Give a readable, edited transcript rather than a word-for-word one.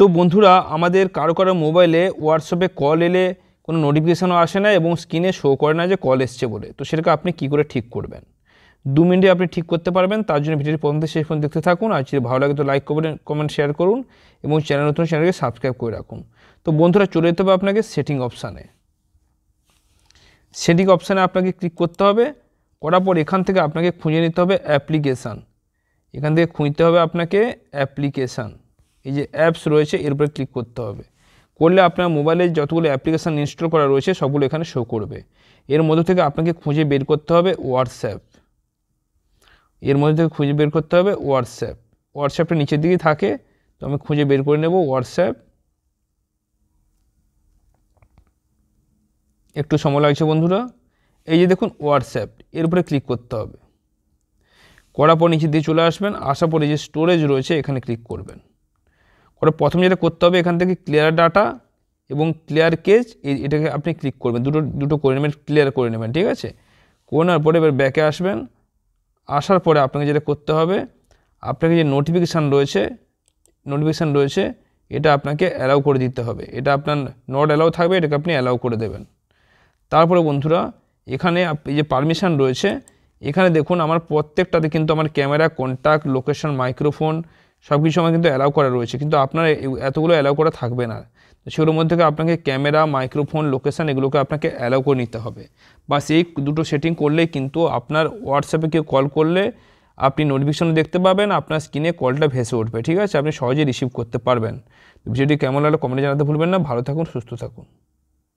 তো বন্ধুরা আমাদের কারো কারো মোবাইলে হোয়াটসঅ্যাপে কল এলে কোনো নোটিফিকেশানও আসে না এবং স্ক্রিনে শো করে না যে কল এসছে বলে। তো সেটাকে আপনি কী করে ঠিক করবেন? 2 মিনিটে আপনি ঠিক করতে পারবেন। তার জন্য ভিডিওটি প্রথম থেকে শেষ পর্যন্ত দেখতে থাকুন। আর যদি ভালো লাগে তো লাইক করবেন, কমেন্ট শেয়ার করুন এবং নতুন চ্যানেলকে সাবস্ক্রাইব করে রাখুন। তো বন্ধুরা চলে যেতে হবে আপনাকে সেটিং অপশানে। সেটিং অপশানে আপনাকে ক্লিক করতে হবে। করার পর এখান থেকে আপনাকে খুঁজে নিতে হবে অ্যাপ্লিকেশান। এখান থেকে খুঁজতে হবে আপনাকে অ্যাপ্লিকেশান। এই যে অ্যাপস রয়েছে এর উপরে ক্লিক করতে হবে। করলে আপনার মোবাইলে যতগুলো অ্যাপ্লিকেশান ইনস্টল করা রয়েছে সবগুলো এখানে শো করবে। এর মধ্যে থেকে আপনাকে খুঁজে বের করতে হবে হোয়াটসঅ্যাপ। এর মধ্যে থেকে খুঁজে বের করতে হবে হোয়াটসঅ্যাপ। হোয়াটসঅ্যাপটা নিচের দিকেই থাকে, তো আমি খুঁজে বের করে নেব হোয়াটসঅ্যাপ। একটু সময় লাগছে বন্ধুরা। এই যে দেখুন হোয়াটসঅ্যাপ, এর উপরে ক্লিক করতে হবে। করার পর নিচের দিকে চলে আসবেন, আসার পরে যে স্টোরেজ রয়েছে এখানে ক্লিক করবেন। ওটা প্রথম যেটা করতে হবে এখান থেকে ক্লিয়ার ডাটা এবং ক্লিয়ার কেজ, এটাকে আপনি ক্লিক করবেন। দুটো করে নেবেন, ক্লিয়ার করে নেবেন, ঠিক আছে? করে নেওয়ার পরে এবার ব্যাকে আসবেন। আসার পরে আপনাকে যেটা করতে হবে, আপনাকে যে নোটিফিকেশান রয়েছে এটা আপনাকে অ্যালাউ করে দিতে হবে। এটা আপনার নট অ্যালাউ থাকবে, এটাকে আপনি অ্যালাউ করে দেবেন। তারপরে বন্ধুরা এখানে এই যে পারমিশন রয়েছে এখানে দেখুন আমার প্রত্যেকটাতে কিন্তু আমার ক্যামেরা, কন্ট্যাক্ট, লোকেশন, মাইক্রোফোন সব কিছু আমার কিন্তু অ্যালাউ করা রয়েছে, কিন্তু আপনার এতগুলো অ্যালাউ করা থাকবে না। তো সেগুলোর মধ্যে থেকে আপনাকে ক্যামেরা, মাইক্রোফোন, লোকেশান এগুলোকে আপনাকে অ্যালাউ করে নিতে হবে। বা সেই দুটো সেটিং করলেই কিন্তু আপনার হোয়াটসঅ্যাপে কেউ কল করলে আপনি নোটিফিকেশন দেখতে পাবেন, আপনার স্ক্রিনে কলটা ভেসে উঠবে, ঠিক আছে? আপনি সহজেই রিসিভ করতে পারবেন। ভিডিওটি কেমন লাগলো কমেন্টে জানাতে ভুলবেন না। ভালো থাকুন, সুস্থ থাকুন।